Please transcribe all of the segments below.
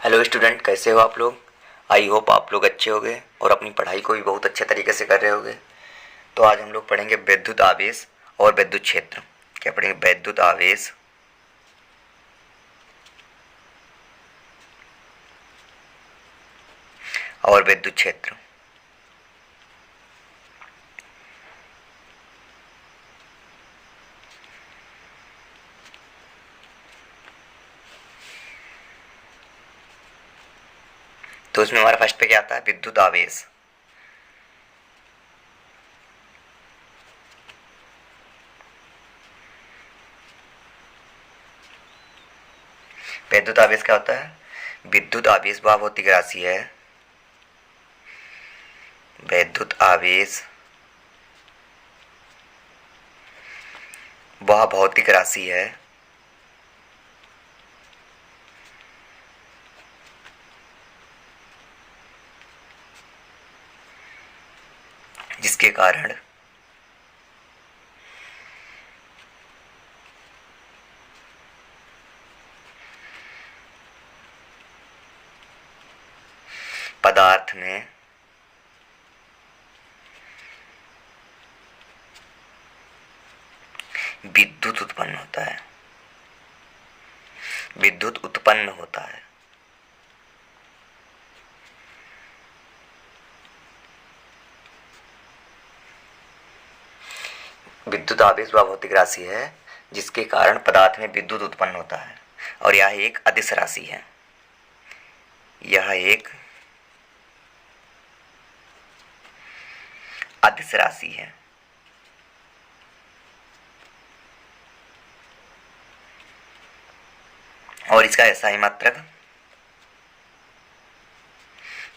Hello student, कैसे हो आप लोग। आई होप आप लोग अच्छे होंगे और अपनी पढ़ाई को भी बहुत अच्छे तरीके से कर रहे होंगे। तो आज हम लोग पढ़ेंगे विद्युत आवेश और विद्युत क्षेत्र। क्या पढ़ेंगे? विद्युत आवेश और विद्युत क्षेत्र। तो इसमें हमारा फर्स्ट पे क्या आता है? विद्युत आवेश। विद्युत आवेश क्या होता है? विद्युत आवेश वह भौतिक राशि है। विद्युत आवेश वह भौतिक राशि है जिसके कारण पदार्थ में विद्युत उत्पन्न होता है। विद्युत उत्पन्न होता है। विद्युत आवेश वह भौतिक राशि है जिसके कारण पदार्थ में विद्युत उत्पन्न होता है और यह एक अदिश राशि है। यह एक अदिश राशि है। और इसका SI मात्रक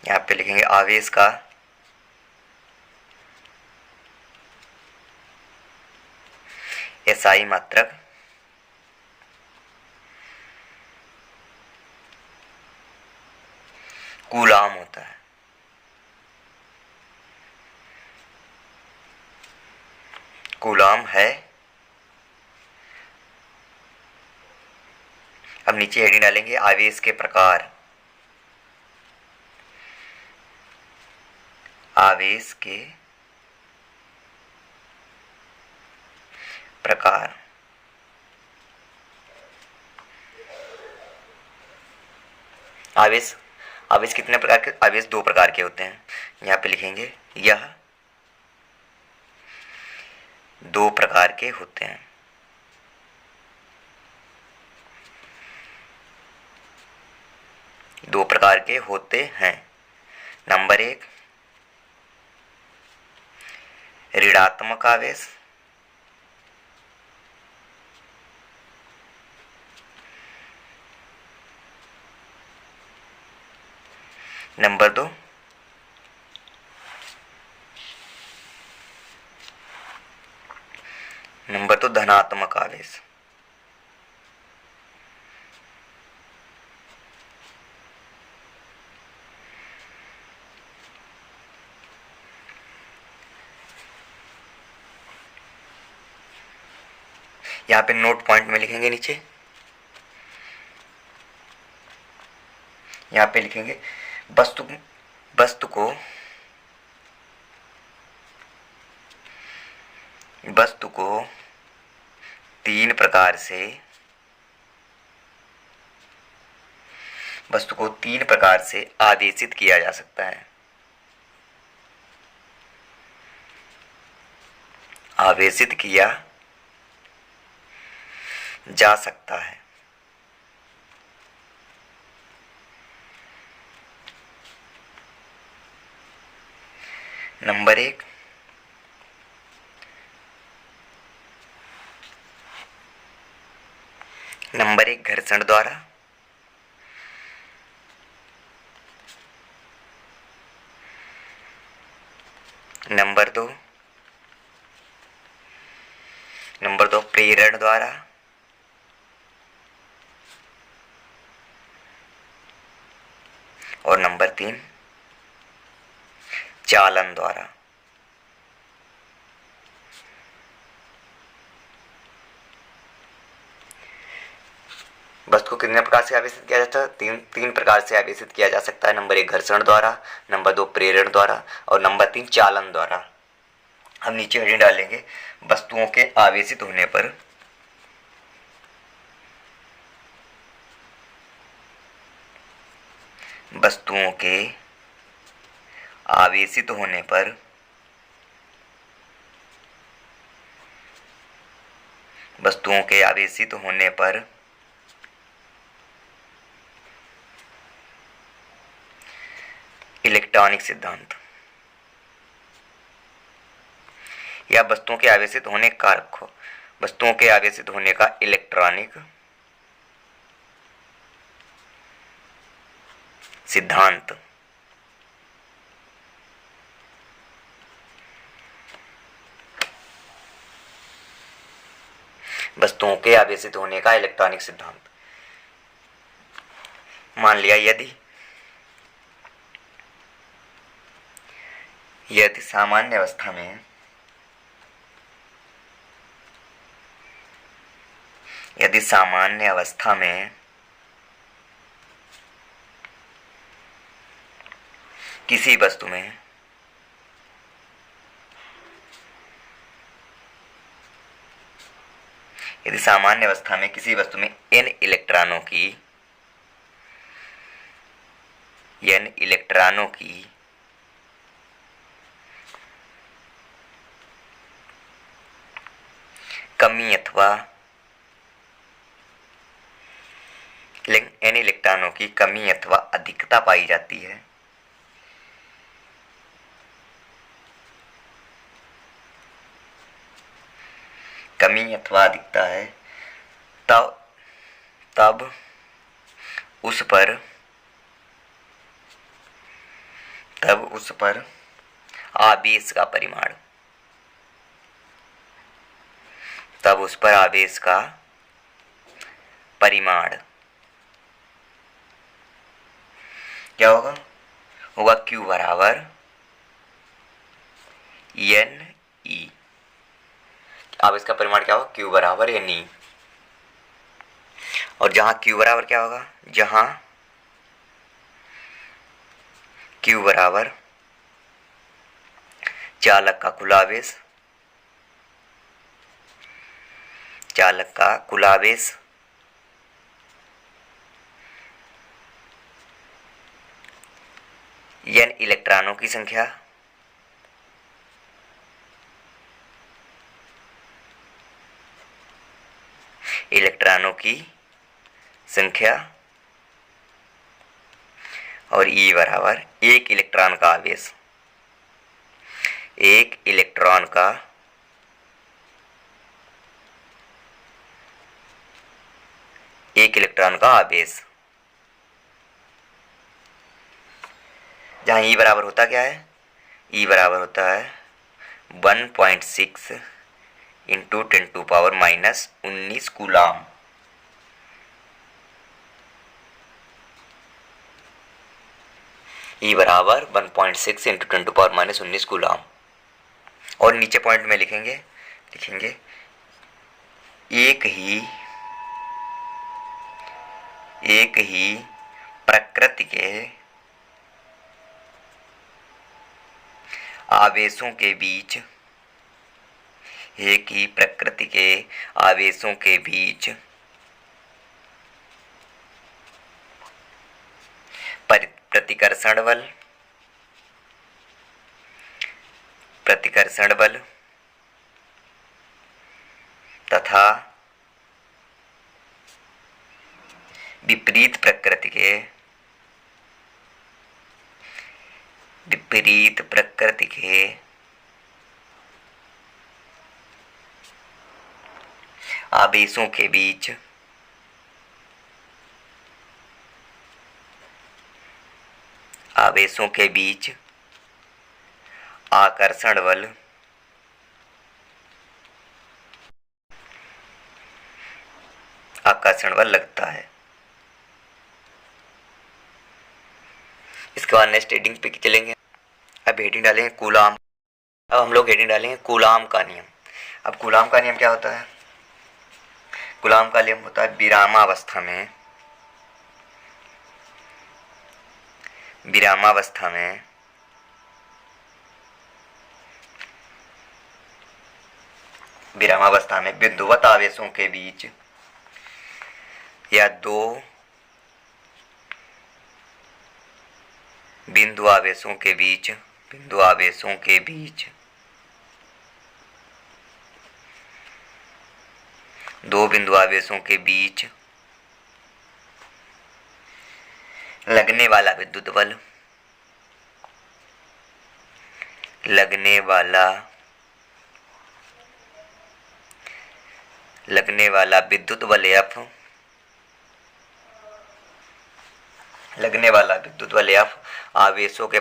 यहाँ पे लिखेंगे। आवेश का SI मात्रक कूलाम होता है। कूलाम है। अब नीचे हेडिंग डालेंगे आवेश के प्रकार। आवेश के प्रकार। आवेश आवेश कितने प्रकार के? आवेश दो प्रकार के होते हैं। यहाँ पे लिखेंगे यह दो प्रकार के होते हैं। दो प्रकार के होते हैं। नंबर एक, ऋणात्मक आवेश। नंबर दो, धनात्मक आवेश। यहाँ पे नोट पॉइंट में लिखेंगे नीचे। यहाँ पे लिखेंगे वस्तु को तीन प्रकार से आदेशित किया जा सकता है। आवेशित किया जा सकता है। नंबर एक, घर्षण द्वारा। नंबर दो प्रेरण द्वारा। और नंबर तीन, चालन द्वारा। वस्तु को कितने प्रकार से आवेशित किया जाता है? तीन प्रकार से आवेशित किया जा सकता है। नंबर 1 घर्षण द्वारा, नंबर 2 प्रेरण द्वारा और नंबर 3 चालन द्वारा। हम नीचे हेडिंग डालेंगे वस्तुओं के आवेशित होने पर वस्तुओं के आवेशित होने पर वस्तुओं के आवेशित होने पर इलेक्ट्रॉनिक सिद्धांत या वस्तुओं के आवेशित होने कारक हो, वस्तुओं के आवेशित होने का इलेक्ट्रॉनिक सिद्धांत वस्तुओं के आवेशित होने का इलेक्ट्रॉनिक सिद्धांत। मान लिया यदि सामान्य अवस्था में किसी वस्तु में n इलेक्ट्रॉनों की कमी अथवा अधिकता पाई जाती है, तब उस पर आवेश का परिमाण क्या होगा? Q बराबर NE। आवेश का परिमाण क्या होगा? Q बराबर NE। और जहां Q बराबर क्या होगा? जहां Q बराबर चालक का कुल आवेश n इलेक्ट्रॉनों की संख्या और E बराबर एक इलेक्ट्रॉन का आवेश, जहाँ E बराबर होता क्या है? E बराबर होता है 1.6 इंटू 10⁻⁻19 कूलाम। E बराबर 1.6 इंटू 10⁻⁻19 कूलाम। और नीचे पॉइंट में लिखेंगे एक ही प्रकृति के आवेशों के बीच प्रतिकर्षण बल तथा विपरीत प्रकृति के आवेशों के बीच आकर्षण बल लगता है। इसके बाद नेक्स्ट हेडिंग पे चलेंगे। अब हेडिंग डालेंगे कूलाम। अब हम लोग हेडिंग डालेंगे कूलाम का नियम। अब कूलाम का नियम क्या होता है? कूलाम का नियम होता है विरामावस्था में विरामावस्था में बिंदुवत आवेशों के बीच या दो बिंदु आवेशों के बीच दो बिंदु आवेशों के बीच लगने वाला विद्युत बल लगने वाला विद्युत बल F आवेशों के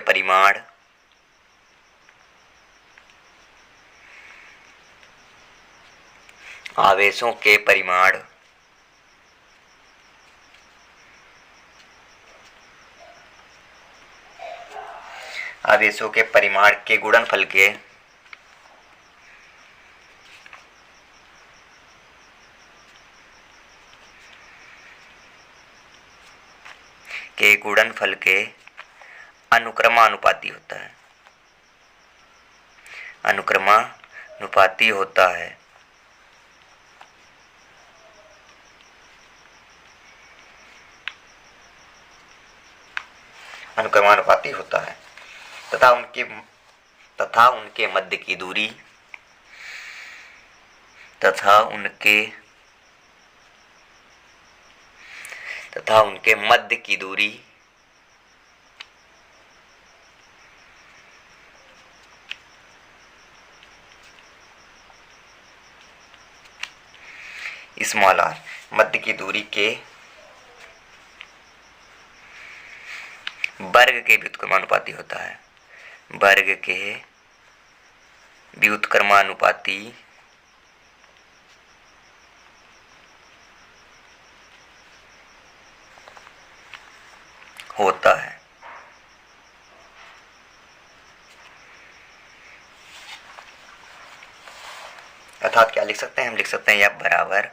परिमाण के गुणनफल के अनुक्रमानुपाती होता है। अनुक्रमानुपाती होता है तथा उनके मध्य की दूरी स्मॉल r मध्य की दूरी के वर्ग के व्युत्क्रमानुपाती होता है। अर्थात क्या लिख सकते हैं? हम लिख सकते हैं F बराबर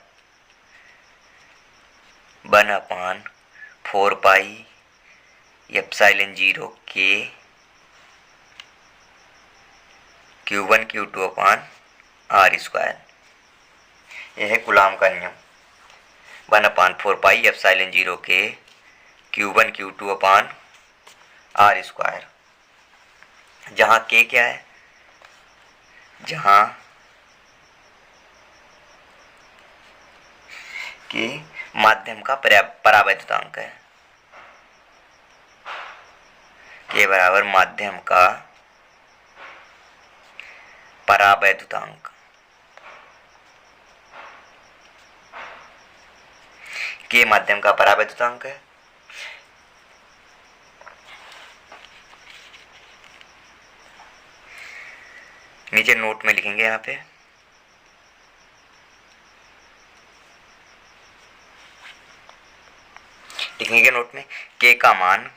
1/4 pi epsilon 0 K Q1 Q2 अपान R स्क्वायर। यह है कूलाम का नियम। 1/4 pi epsilon 0 K Q1 Q2 अपान R स्क्वायर। जहाँ K क्या है? जहाँ K माध्यम का परावैद्युतांक है। K बराबर माध्यम का परावैद्युतांक। K माध्यम का परावैद्युतांक है। नीचे नोट में लिखेंगे, यहाँ पे लिखेंगे नोट में K का मान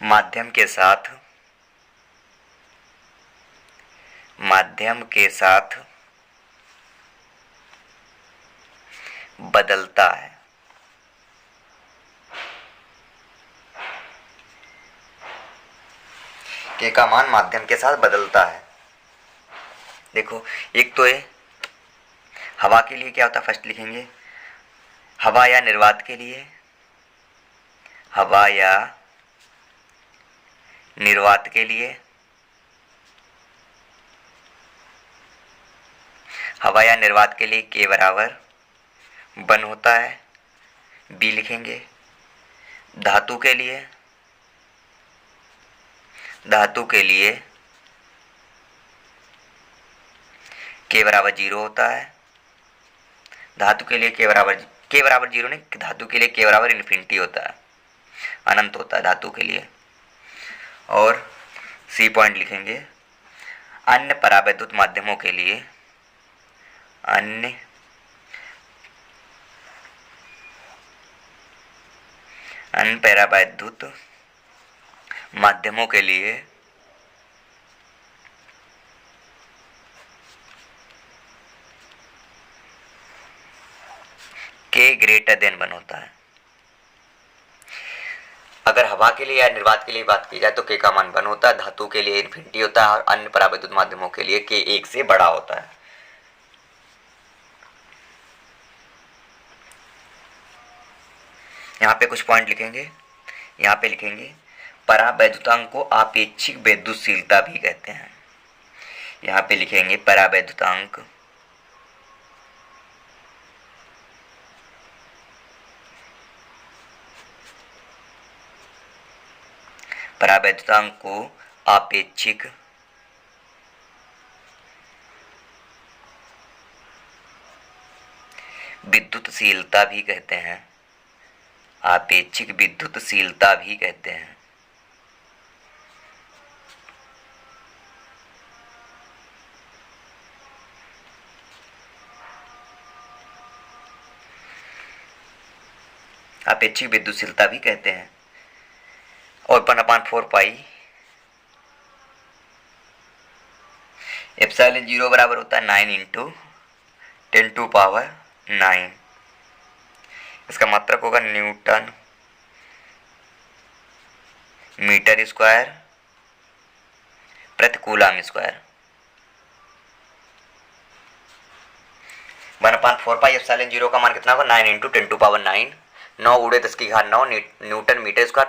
माध्यम के साथ बदलता है। K का मान माध्यम के साथ बदलता है। देखो, एक तो है हवा के लिए क्या होता है, फर्स्ट लिखेंगे हवा या निर्वात के लिए K बराबर 1 होता है। B लिखेंगे धातु के लिए K बराबर 0 होता है। धातु के लिए K बराबर 0 नहीं, धातु के लिए K बराबर इन्फिनिटी होता है, अनंत होता है धातु के लिए। और C पॉइंट लिखेंगे अन्य परावैद्युत माध्यमों के लिए अन्य परावैद्युत माध्यमों के लिए के ग्रेटर देन 1 होता है। अगर हवा के लिए या निर्वात के लिए बात की जाए तो के का मान 1 होता है, धातु के लिए इन्फिनिटी होता है और अन्य परावैद्युत माध्यमों के लिए के 1 से बड़ा होता है। यहाँ पे कुछ पॉइंट लिखेंगे। यहाँ पे लिखेंगे परावैद्युतांक को आपेक्षिक वैद्युतशीलता भी कहते हैं। यहाँ पे लिखेंगे परावैद्युतांक को आपेक्षिक विद्युतशीलता भी कहते हैं। आपेक्षिक विद्युतशीलता भी कहते हैं। आपेक्षिक विद्युतशीलता भी कहते हैं। और 1/4 पाई एप्सिलॉन 0 बराबर होता है 9 × 10⁹ इसका मात्रक होगा न्यूटन मीटर स्क्वायर प्रति कूलम स्क्वायर। 1/4 पाई एप्सिलॉन 0 का मान कितना होगा 9 × 10⁹ 9 × 10⁻9 न्यूटन मीटर स्क्वायर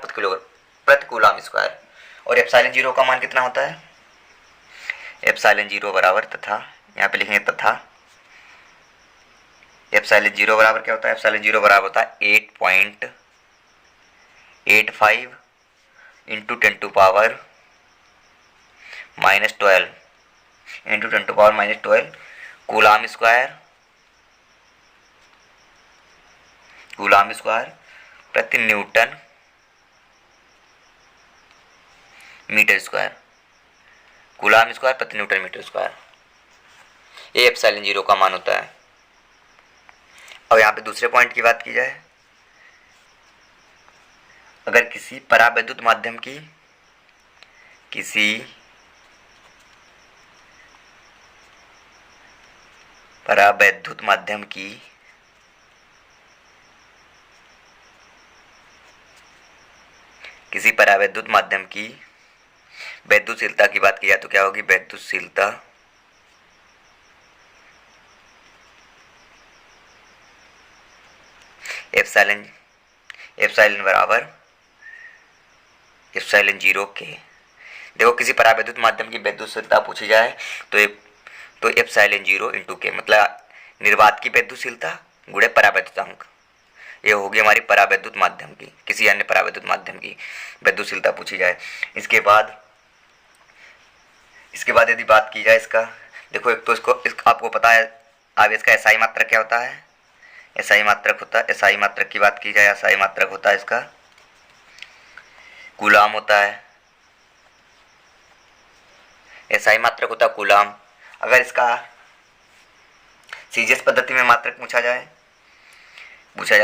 प्रति कूलम स्क्वायर। और एप्सिलॉन 0 का मान कितना होता है? एप्सिलॉन 0 बराबर तथा, यहाँ पे लिखेंगे तथा एप्सिलॉन 0 बराबर क्या होता है? एप्सिलॉन 0 बराबर होता है 8.85 × 10⁻⁻12 × 10⁻⁻12 कूलम स्क्वायर प्रति newton metre square. Coulomb square प्रति न्यूटन मीटर स्क्वायर, ये एप्सिलॉन 0 का मान होता है। अब यहाँ पे दूसरे पॉइंट की बात की जाए, अगर किसी परावैद्युत माध्यम की वैद्युतशीलता की बात की जाए तो क्या होगी? वैद्युतशीलता एप्सिलॉन बराबर एप्सिलॉन 0 के। देखो किसी परावैद्युत माध्यम की वैद्युतशीलता पूछी जाए तो एप्सिलॉन 0 × के, मतलब निर्वात की वैद्युतशीलता गुणे परावैद्युतांक, ये होगी हमारी परावैद्युत माध्यम की, किसी अन्य परावैद्युत माध्यम की वैद्युतशीलता पूछी जाए। इसके बाद यदि बात की जाए इसका, देखो एक तो आपको पता है आवेश का एसआई मात्रक क्या होता है? एसआई मात्रक होता है, एसआई मात्रक की बात की जाए, एसआई मात्रक होता है इसका कूलम होता है। एसआई मात्रक होता है कूलम। अगर इसका सीजीएस पद्धति में मात्रक पूछा जाए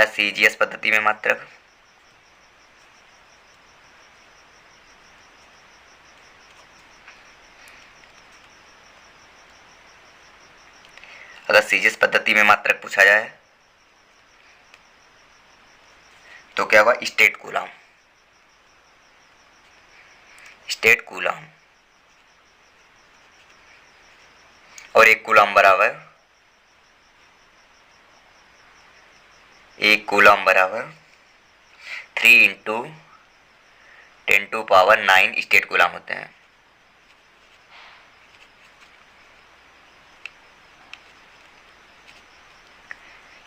सीजीएस पद्धति में मात्रक, अगर सीजीएस पद्धति में मात्रक पूछा जाए तो क्या होगा? State coulomb. और एक कूलम बराबर 3 × 10⁹ स्टेट कूलम होते हैं।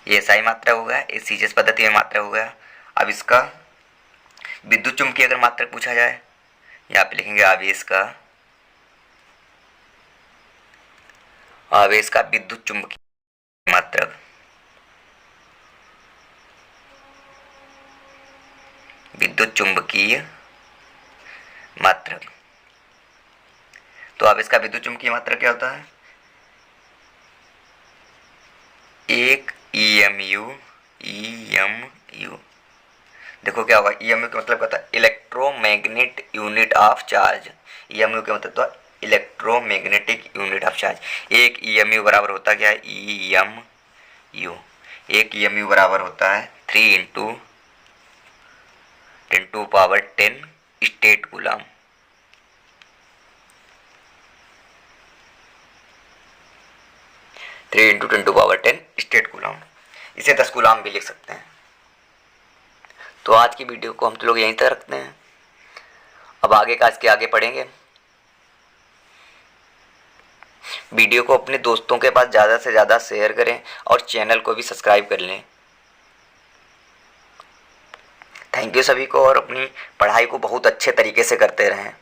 ये एसआई मात्रक हो गया, ये सीजीएस पद्धति में मात्रक हो गया। अब इसका विद्युत चुम्बकीय अगर मात्रक पूछा जाए, यहाँ पे लिखेंगे आवेश का विद्युत चुम्बकीय मात्रक। तो आवेश का विद्युत चुम्बकीय मात्रक क्या होता है? एक EMU। देखो क्या होगा? EMU का मतलब क्या होता है? Electromagnet unit of charge. EMU का मतलब तो इलेक्ट्रोमैग्नेटिक यूनिट ऑफ चार्ज। एक EMU बराबर होता क्या है? EMU एक EMU बराबर होता है 3 into 10⁻10 state coulomb. Three into 10⁻10 state coulomb, इसे 10 कूलम भी लिख सकते हैं। तो आज की वीडियो को हम तो लोग यहीं तक रखते हैं। अब आगे का इसके आगे पढ़ेंगे। वीडियो को अपने दोस्तों के पास ज़्यादा से ज़्यादा शेयर करें और चैनल को भी सब्सक्राइब कर लें। थैंक यू सभी को, और अपनी पढ़ाई को बहुत अच्छे तरीके से करते रहें।